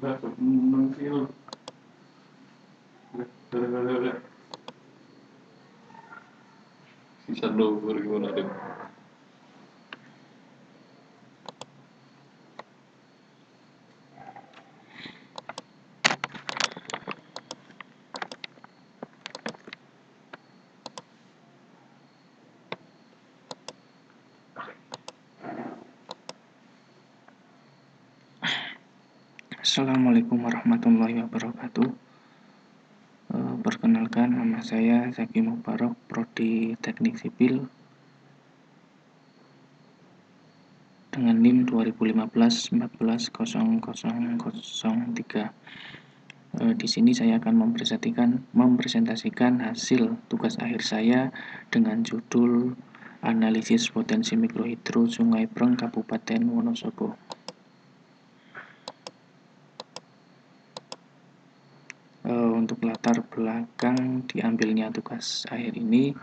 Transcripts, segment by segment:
Sisa nomor gimana deh? Assalamualaikum warahmatullahi wabarakatuh. Perkenalkan, nama saya Zaki Mubarok, Prodi Teknik Sipil dengan NIM 2015-14-0003. Di sini saya akan mempresentasikan hasil tugas akhir saya dengan judul Analisis Potensi Mikrohidro Sungai Breng Kabupaten Wonosobo. Untuk latar belakang diambilnya tugas akhir ini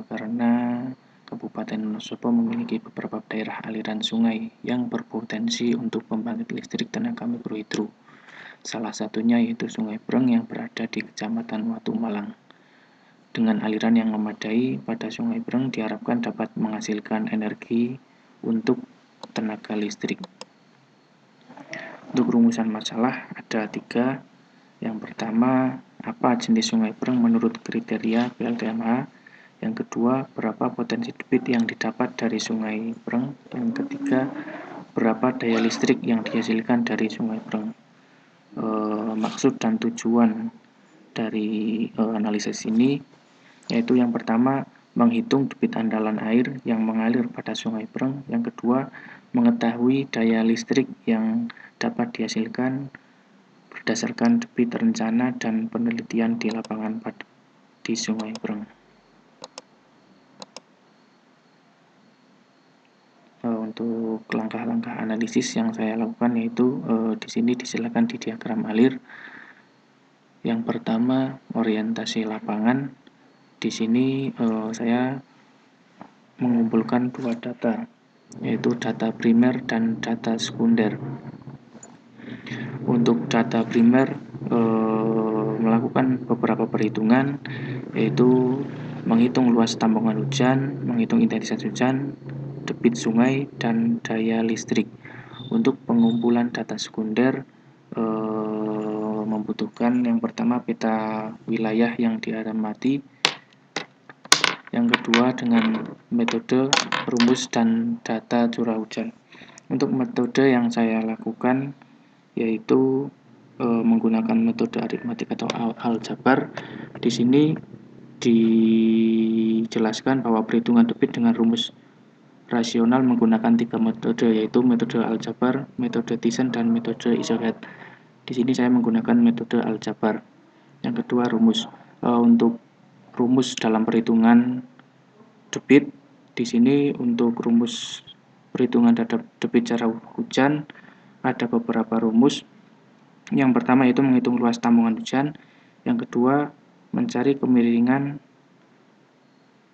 karena Kabupaten Wonosobo memiliki beberapa daerah aliran sungai yang berpotensi untuk pembangkit listrik tenaga mikrohidro. Salah satunya yaitu Sungai Breng yang berada di Kecamatan Watu Malang. Dengan aliran yang memadai pada Sungai Breng diharapkan dapat menghasilkan energi untuk tenaga listrik. Untuk rumusan masalah ada 3. Yang pertama, apa jenis Sungai Breng menurut kriteria PLTMH? Yang kedua, berapa potensi debit yang didapat dari Sungai Breng? Yang ketiga, berapa daya listrik yang dihasilkan dari Sungai Breng? Maksud dan tujuan dari analisis ini yaitu yang pertama, menghitung debit andalan air yang mengalir pada Sungai Breng. Yang kedua, mengetahui daya listrik yang dapat dihasilkan berdasarkan debit rencana dan penelitian di lapangan di Sungai Breng. Untuk langkah-langkah analisis yang saya lakukan yaitu di sini disilakan di diagram alir. Yang pertama, orientasi lapangan. Di sini saya mengumpulkan 2 data, yaitu data primer dan data sekunder. Untuk data primer melakukan beberapa perhitungan, yaitu menghitung luas tampungan hujan, menghitung intensitas hujan, debit sungai, dan daya listrik. Untuk pengumpulan data sekunder membutuhkan yang pertama peta wilayah yang diamati, yang kedua dengan metode rumus dan data curah hujan. Untuk metode yang saya lakukan yaitu menggunakan metode aritmatik atau aljabar. Di sini dijelaskan bahwa perhitungan debit dengan rumus rasional menggunakan 3 metode, yaitu metode aljabar, metode Thiessen, dan metode isohet. Di sini saya menggunakan metode aljabar. Yang kedua, rumus. Untuk rumus dalam perhitungan debit, di sini untuk rumus perhitungan debit curah hujan ada beberapa rumus. Yang pertama yaitu menghitung luas tampungan hujan. Yang kedua, mencari kemiringan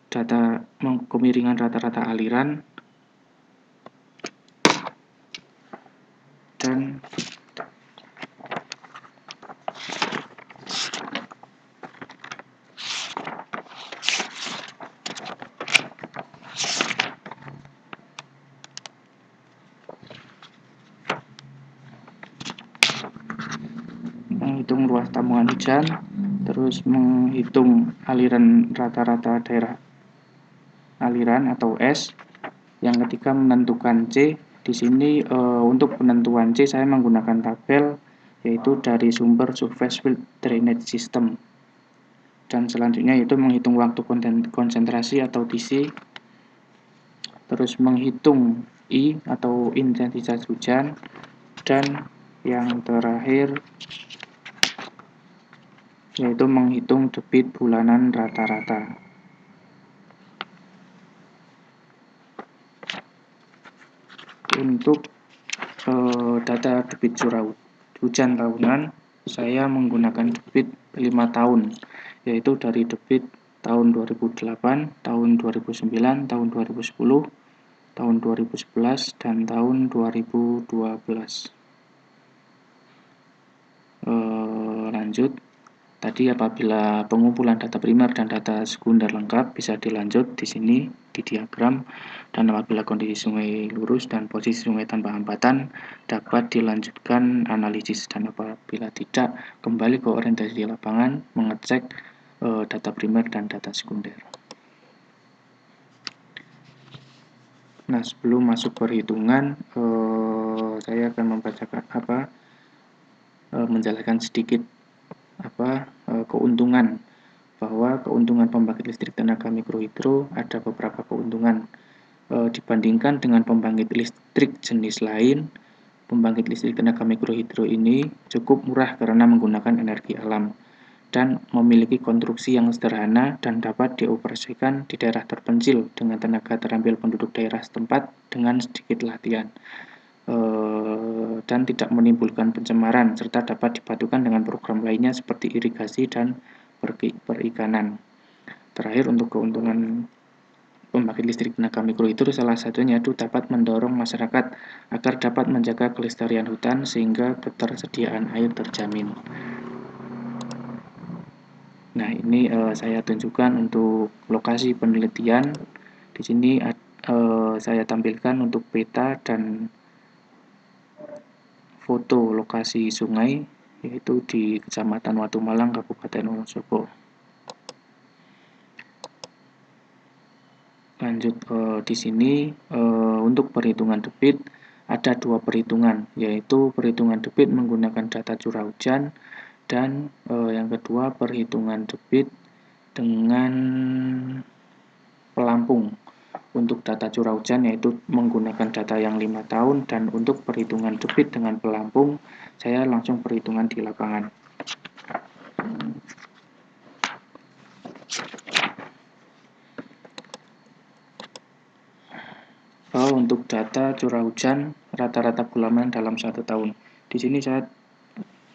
rata-rata aliran. Dan menghitung luas tampungan hujan, terus menghitung aliran rata-rata daerah aliran atau S. Yang ketiga, menentukan C. Di sini untuk penentuan C saya menggunakan tabel, yaitu dari sumber Surface Field Drainage System. Dan selanjutnya yaitu menghitung waktu konsentrasi atau TC, terus menghitung I atau intensitas hujan, dan yang terakhir yaitu menghitung debit bulanan rata-rata. Untuk data debit curah hujan tahunan, saya menggunakan debit 5 tahun, yaitu dari debit tahun 2008, tahun 2009, tahun 2010, tahun 2011, dan tahun 2012. Lanjut, tadi apabila pengumpulan data primer dan data sekunder lengkap bisa dilanjut di sini di diagram, dan apabila kondisi sungai lurus dan posisi sungai tanpa hambatan dapat dilanjutkan analisis, dan apabila tidak kembali ke orientasi di lapangan mengecek data primer dan data sekunder. Nah, sebelum masuk perhitungan saya akan membacakan menjelaskan sedikit keuntungan, bahwa keuntungan pembangkit listrik tenaga mikrohidro ada beberapa keuntungan. Dibandingkan dengan pembangkit listrik jenis lain, pembangkit listrik tenaga mikrohidro ini cukup murah karena menggunakan energi alam dan memiliki konstruksi yang sederhana dan dapat dioperasikan di daerah terpencil dengan tenaga terambil penduduk daerah setempat dengan sedikit latihan, dan tidak menimbulkan pencemaran, serta dapat dipadukan dengan program lainnya seperti irigasi dan perikanan. Terakhir, untuk keuntungan pembangkit listrik tenaga mikrohidro salah satunya itu dapat mendorong masyarakat agar dapat menjaga kelestarian hutan sehingga ketersediaan air terjamin. Nah, ini saya tunjukkan untuk lokasi penelitian. Di sini saya tampilkan untuk peta dan foto lokasi sungai, yaitu di Kecamatan Watumalang, Kabupaten Wonosobo. Lanjut, di sini untuk perhitungan debit ada 2 perhitungan, yaitu perhitungan debit menggunakan data curah hujan, dan yang kedua perhitungan debit dengan pelampung. Untuk data curah hujan yaitu menggunakan data yang 5 tahun, dan untuk perhitungan debit dengan pelampung saya langsung perhitungan di lapangan. Untuk data curah hujan rata-rata bulanan dalam 1 tahun. Di sini saya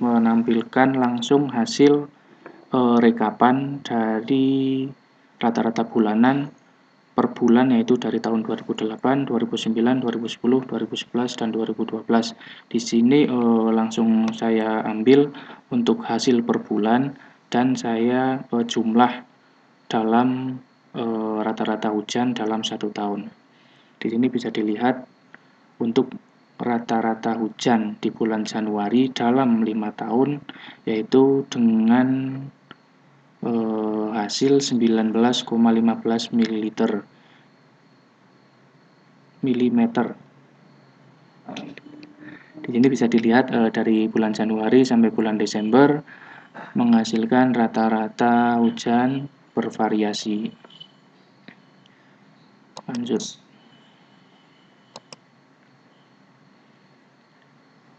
menampilkan langsung hasil rekapan dari rata-rata bulanan per bulan, yaitu dari tahun 2008, 2009, 2010, 2011, dan 2012. Di sini langsung saya ambil untuk hasil per bulan dan saya jumlah dalam rata-rata hujan dalam 1 tahun. Di sini bisa dilihat untuk rata-rata hujan di bulan Januari dalam 5 tahun yaitu dengan hasil 19,15 mm. Di sini bisa dilihat dari bulan Januari sampai bulan Desember menghasilkan rata-rata hujan bervariasi. Lanjut.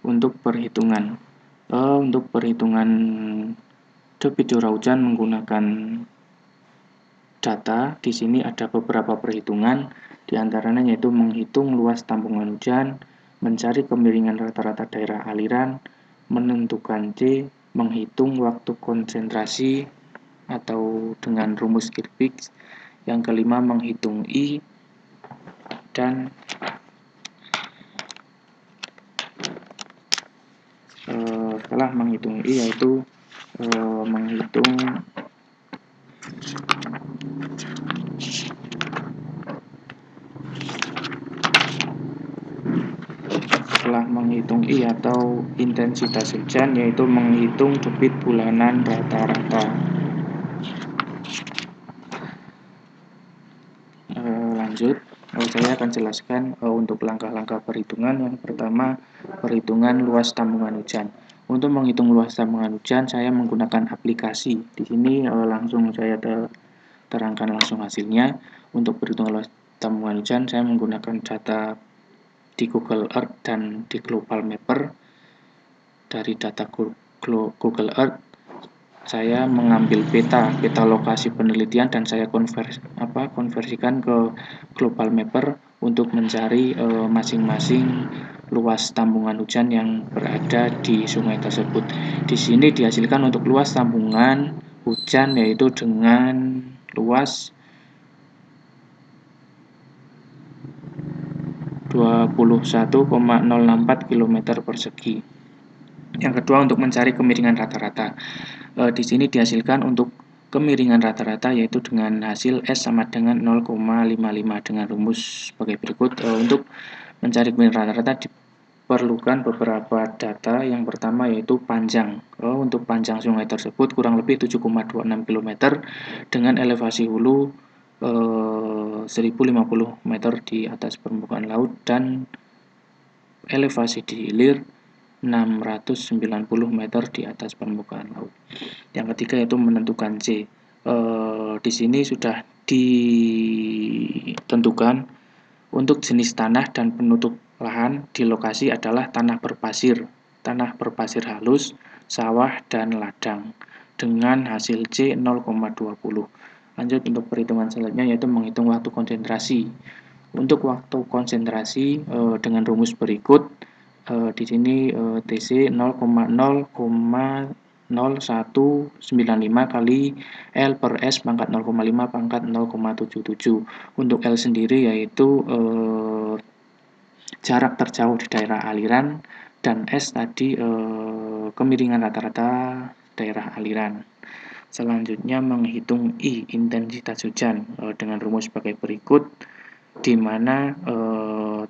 Untuk perhitungan debit curah hujan menggunakan data, di sini ada beberapa perhitungan, di antaranya yaitu menghitung luas tampungan hujan, mencari kemiringan rata-rata daerah aliran, menentukan C, menghitung waktu konsentrasi atau dengan rumus Kirchhoff. Yang kelima menghitung I, dan setelah menghitung I yaitu menghitung I atau intensitas hujan, yaitu menghitung debit bulanan rata-rata. Lanjut, saya akan jelaskan untuk langkah-langkah perhitungan. Yang pertama, perhitungan luas tampungan hujan. Untuk menghitung luas tampungan hujan, saya menggunakan aplikasi. Di sini langsung saya terangkan langsung hasilnya. Untuk perhitungan luas tampungan hujan, saya menggunakan data di Google Earth dan di Global Mapper. Dari data Google Earth, saya mengambil peta lokasi penelitian dan saya konversikan ke Global Mapper untuk mencari masing-masing luas tampungan hujan yang berada di sungai tersebut. Di sini dihasilkan untuk luas tampungan hujan yaitu dengan luas 21,064 km persegi. Yang kedua untuk mencari kemiringan rata-rata. Di sini dihasilkan untuk kemiringan rata-rata yaitu dengan hasil S sama dengan 0,55 dengan rumus sebagai berikut. Untuk mencari kemiringan rata-rata diperlukan beberapa data. Yang pertama yaitu panjang. Untuk panjang sungai tersebut kurang lebih 7,26 km dengan elevasi hulu 1050 meter di atas permukaan laut dan elevasi di hilir 690 meter di atas permukaan laut. Yang ketiga yaitu menentukan C. Di sini sudah ditentukan untuk jenis tanah dan penutup lahan di lokasi adalah tanah berpasir halus, sawah, dan ladang dengan hasil C 0,20. Lanjut untuk perhitungan selanjutnya yaitu menghitung waktu konsentrasi. Untuk waktu konsentrasi dengan rumus berikut. Di sini TC 0,0195 kali L per S pangkat 0,5 pangkat 0,77. Untuk L sendiri yaitu jarak terjauh di daerah aliran, dan S tadi kemiringan rata-rata daerah aliran. Selanjutnya menghitung I, intensitas hujan, dengan rumus sebagai berikut, di mana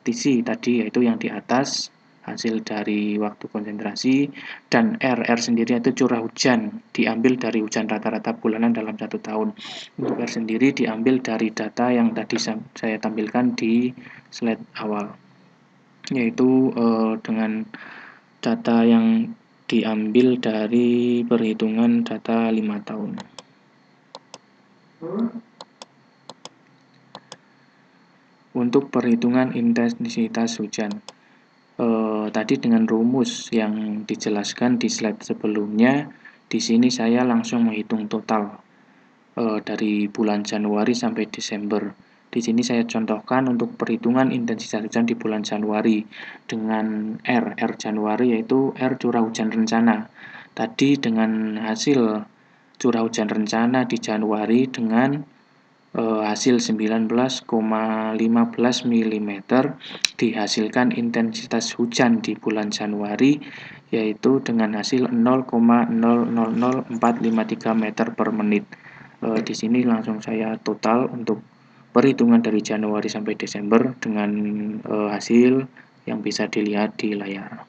TC tadi yaitu yang di atas hasil dari waktu konsentrasi, dan R sendiri itu curah hujan diambil dari hujan rata-rata bulanan dalam 1 tahun. Untuk R sendiri diambil dari data yang tadi saya tampilkan di slide awal, yaitu dengan data yang diambil dari perhitungan data 5 tahun. Untuk perhitungan intensitas hujan, tadi dengan rumus yang dijelaskan di slide sebelumnya, di sini saya langsung menghitung total dari bulan Januari sampai Desember. Di sini saya contohkan untuk perhitungan intensitas hujan di bulan Januari dengan R Januari yaitu R curah hujan rencana. Tadi dengan hasil curah hujan rencana di Januari dengan hasil 19,15 mm, dihasilkan intensitas hujan di bulan Januari yaitu dengan hasil 0,000453 meter per menit. Di sini langsung saya total untuk perhitungan dari Januari sampai Desember dengan hasil yang bisa dilihat di layar.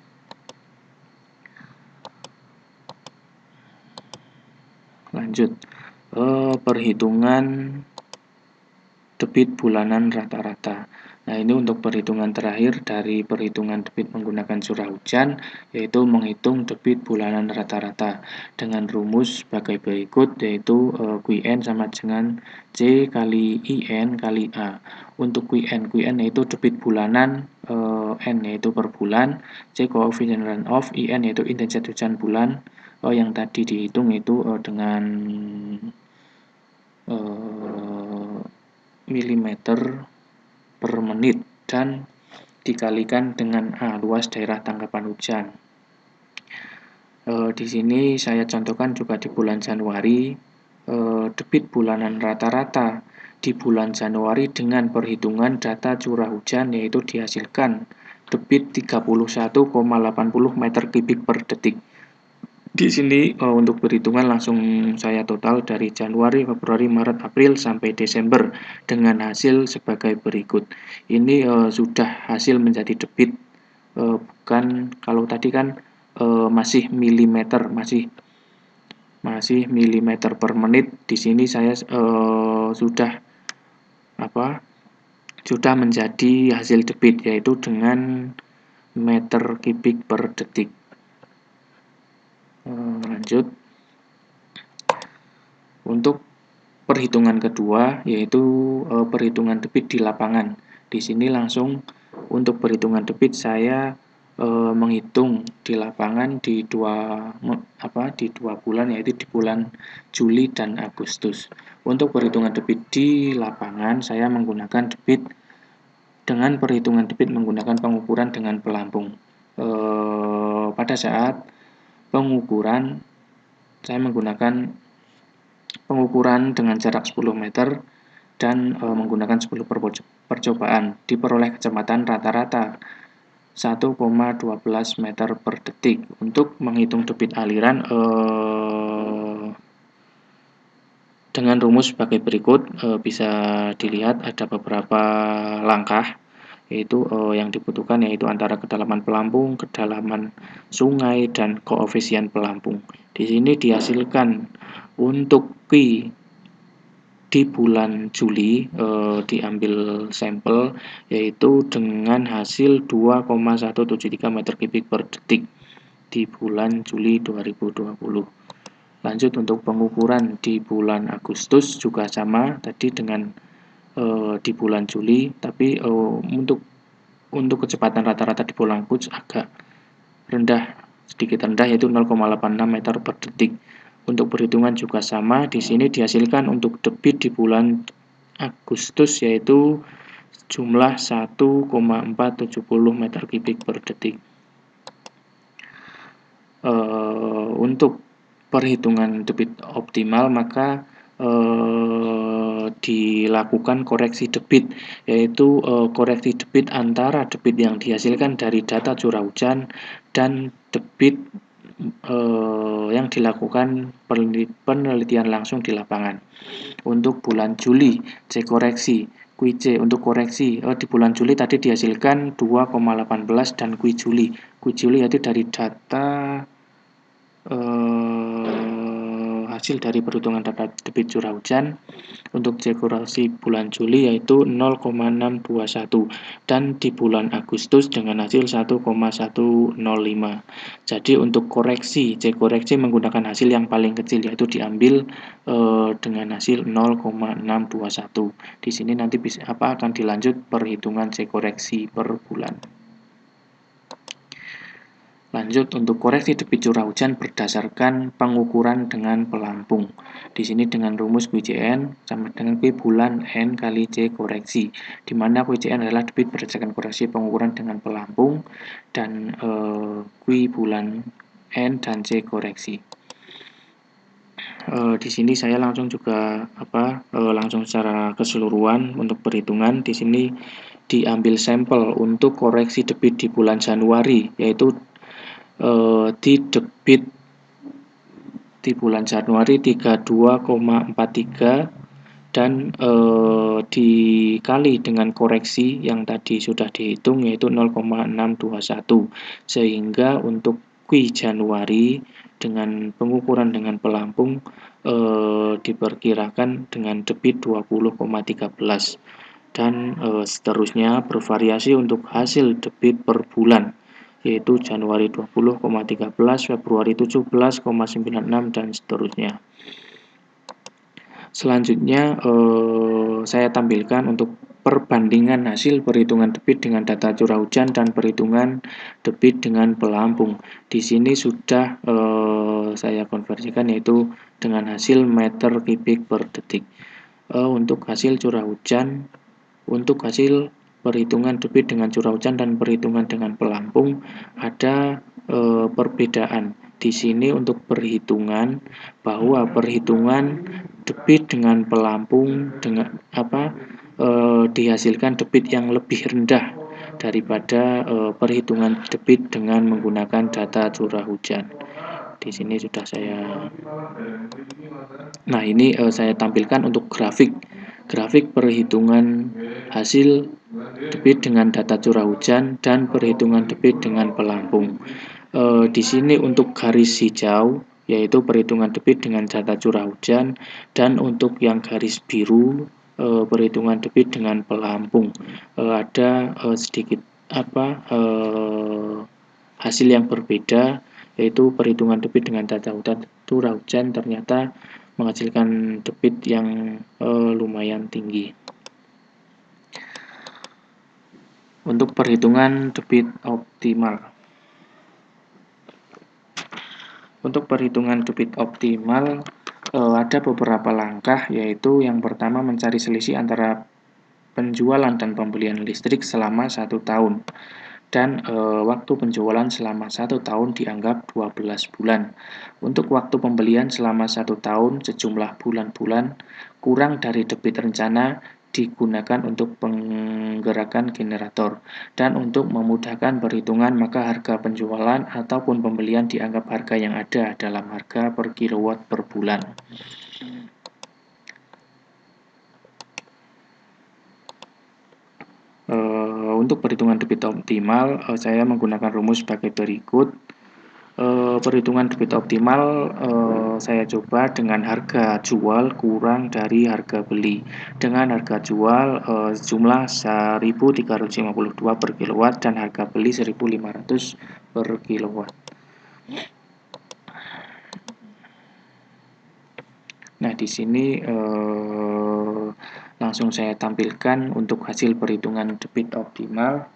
Lanjut, perhitungan debit bulanan rata-rata. Nah, ini untuk perhitungan terakhir dari perhitungan debit menggunakan curah hujan, yaitu menghitung debit bulanan rata-rata dengan rumus sebagai berikut, yaitu Qn sama dengan C kali IN kali A. Untuk Qn yaitu debit bulanan, N yaitu per bulan, C koefisien runoff, IN yaitu intensitas hujan bulan, yang tadi dihitung itu dengan milimeter per menit dan dikalikan dengan A, luas daerah tangkapan hujan. Di sini saya contohkan juga di bulan Januari, debit bulanan rata-rata di bulan Januari dengan perhitungan data curah hujan yaitu dihasilkan debit 31,80 meter kubik per detik. Di sini untuk perhitungan langsung saya total dari Januari, Februari, Maret, April sampai Desember dengan hasil sebagai berikut. Ini sudah hasil menjadi debit, bukan kalau tadi kan masih milimeter, masih milimeter per menit. Di sini saya sudah menjadi hasil debit yaitu dengan meter kubik per detik. Lanjut untuk perhitungan kedua yaitu perhitungan debit di lapangan. Di sini langsung untuk perhitungan debit saya menghitung di lapangan di dua bulan yaitu di bulan Juli dan Agustus. Untuk perhitungan debit di lapangan saya menggunakan debit dengan perhitungan debit menggunakan pengukuran dengan pelampung. Pada saat pengukuran saya menggunakan pengukuran dengan jarak 10 meter dan menggunakan 10 percobaan. Diperoleh kecepatan rata-rata 1,12 meter per detik. Untuk menghitung debit aliran dengan rumus sebagai berikut, bisa dilihat ada beberapa langkah, yaitu yang dibutuhkan yaitu antara kedalaman pelampung, kedalaman sungai, dan koefisien pelampung. Di sini dihasilkan untuk Q di bulan Juli diambil sampel yaitu dengan hasil 2,173 meter kubik per detik di bulan Juli 2020. Lanjut untuk pengukuran di bulan Agustus juga sama tadi dengan di bulan Juli, tapi untuk kecepatan rata-rata di bulan Agustus agak sedikit rendah yaitu 0,86 meter per detik. Untuk perhitungan juga sama, di sini dihasilkan untuk debit di bulan Agustus yaitu jumlah 1,470 meter kubik per detik. Untuk perhitungan debit optimal maka dilakukan koreksi debit, yaitu koreksi debit antara debit yang dihasilkan dari data curah hujan dan debit yang dilakukan penelitian langsung di lapangan. Untuk bulan Juli, C koreksi, QC untuk koreksi di bulan Juli tadi dihasilkan 2,18 dan Q Juli yaitu dari data hasil dari perhitungan data debit curah hujan. Untuk C koreksi bulan Juli yaitu 0,621 dan di bulan Agustus dengan hasil 1,105. Jadi untuk koreksi C koreksi menggunakan hasil yang paling kecil yaitu diambil dengan hasil 0,621. Di sini nanti akan dilanjut perhitungan C koreksi per bulan. Lanjut untuk koreksi debit curah hujan berdasarkan pengukuran dengan pelampung. Di sini dengan rumus QCN sama dengan Q bulan N kali C koreksi, di mana QCN adalah debit berdasarkan koreksi pengukuran dengan pelampung dan Q bulan N dan C koreksi. Di sini saya langsung juga langsung secara keseluruhan untuk perhitungan. Di sini diambil sampel untuk koreksi debit di bulan Januari yaitu di debit di bulan Januari 32,43 dan dikali dengan koreksi yang tadi sudah dihitung yaitu 0,621 sehingga untuk Q Januari dengan pengukuran dengan pelampung diperkirakan dengan debit 20,13 dan seterusnya bervariasi untuk hasil debit per bulan yaitu Januari 20,13, Februari 17,96 dan seterusnya. Selanjutnya saya tampilkan untuk perbandingan hasil perhitungan debit dengan data curah hujan dan perhitungan debit dengan pelampung. Di sini sudah saya konversikan yaitu dengan hasil meter kubik per detik. Untuk hasil curah hujan, untuk hasil perhitungan debit dengan curah hujan dan perhitungan dengan pelampung ada perbedaan. Di sini untuk perhitungan bahwa perhitungan debit dengan pelampung dengan dihasilkan debit yang lebih rendah daripada perhitungan debit dengan menggunakan data curah hujan. Di sini sudah saya. Nah, ini saya tampilkan untuk grafik perhitungan hasil debit dengan data curah hujan dan perhitungan debit dengan pelampung. Di sini untuk garis hijau yaitu perhitungan debit dengan data curah hujan dan untuk yang garis biru perhitungan debit dengan pelampung. Ada sedikit hasil yang berbeda yaitu perhitungan debit dengan data curah hujan ternyata menghasilkan debit yang lumayan tinggi. Untuk perhitungan debit optimal. Untuk perhitungan debit optimal ada beberapa langkah yaitu yang pertama mencari selisih antara penjualan dan pembelian listrik selama 1 tahun. Dan waktu penjualan selama 1 tahun dianggap 12 bulan. Untuk waktu pembelian selama 1 tahun sejumlah bulan-bulan kurang dari debit rencana digunakan untuk penggerakan generator. Dan untuk memudahkan perhitungan, maka harga penjualan ataupun pembelian dianggap harga yang ada dalam harga per kilowatt per bulan. Untuk perhitungan debit optimal, saya menggunakan rumus sebagai berikut. Perhitungan debit optimal saya coba dengan harga jual kurang dari harga beli. Dengan harga jual jumlah 1.352 per kilowatt dan harga beli 1.500 per kilowatt. Nah, di sini langsung saya tampilkan untuk hasil perhitungan debit optimal.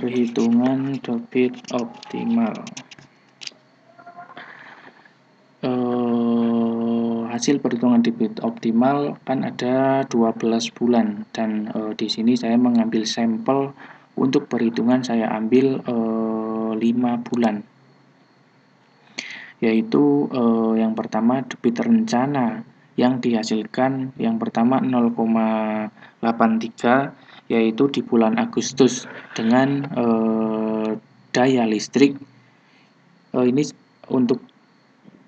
Perhitungan debit optimal. Hasil perhitungan debit optimal kan ada 12 bulan dan di sini saya mengambil sampel untuk perhitungan saya ambil 5 bulan. Yaitu yang pertama debit rencana yang dihasilkan yang pertama 0,83 yaitu di bulan Agustus dengan daya listrik ini untuk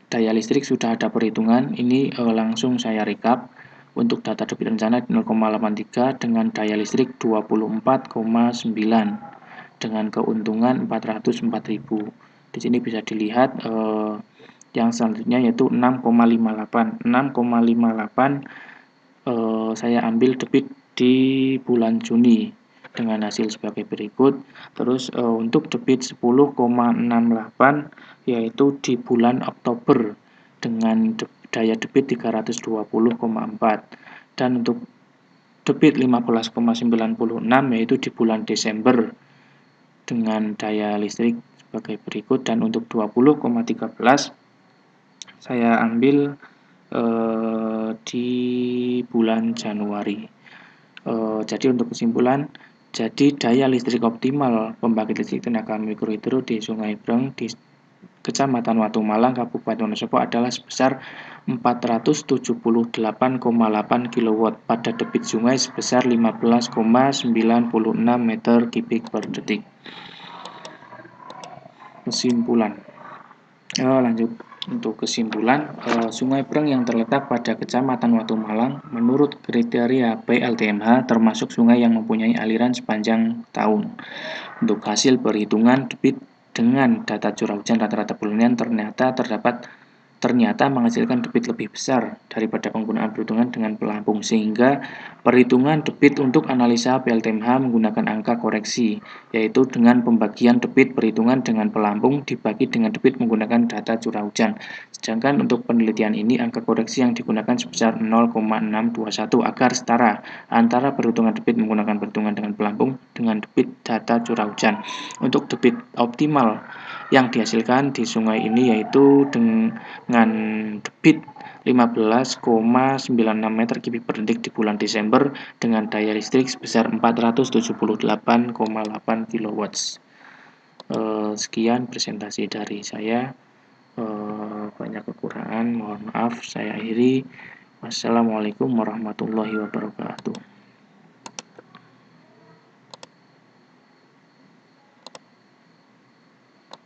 daya listrik sudah ada perhitungan, ini langsung saya rekap untuk data debit rencana 0,83 dengan daya listrik 24,9 dengan keuntungan 404.000. Di sini bisa dilihat yang selanjutnya yaitu 6,58. 6,58 saya ambil debit di bulan Juni dengan hasil sebagai berikut. Terus untuk debit 10,68 yaitu di bulan Oktober dengan daya debit 320,4 dan untuk debit 15,96 yaitu di bulan Desember dengan daya listrik sebagai berikut dan untuk 20,13 saya ambil di bulan Januari. Jadi untuk kesimpulan, jadi daya listrik optimal pembangkit listrik tenaga mikrohidro di Sungai Breng di Kecamatan Watu Malang, Kabupaten Wonosobo adalah sebesar 478,8 kW pada debit sungai sebesar 15,96 meter kubik per detik. Kesimpulan. Lanjut untuk kesimpulan, Sungai Breng yang terletak pada Kecamatan Watu Malang menurut kriteria PLTMH termasuk sungai yang mempunyai aliran sepanjang tahun. Untuk hasil perhitungan debit dengan data curah hujan rata-rata bulanan ternyata menghasilkan debit lebih besar daripada penggunaan perhitungan dengan pelampung, sehingga perhitungan debit untuk analisa PLTMH menggunakan angka koreksi, yaitu dengan pembagian debit perhitungan dengan pelampung dibagi dengan debit menggunakan data curah hujan. Sedangkan untuk penelitian ini angka koreksi yang digunakan sebesar 0,621 agar setara antara perhitungan debit menggunakan perhitungan dengan pelampung dengan debit data curah hujan. Untuk debit optimal yang dihasilkan di sungai ini yaitu dengan debit 15,96 meter kubik per detik di bulan Desember dengan daya listrik sebesar 478,8 kW. Sekian presentasi dari saya. Banyak kekurangan, mohon maaf, saya akhiri. Wassalamualaikum warahmatullahi wabarakatuh.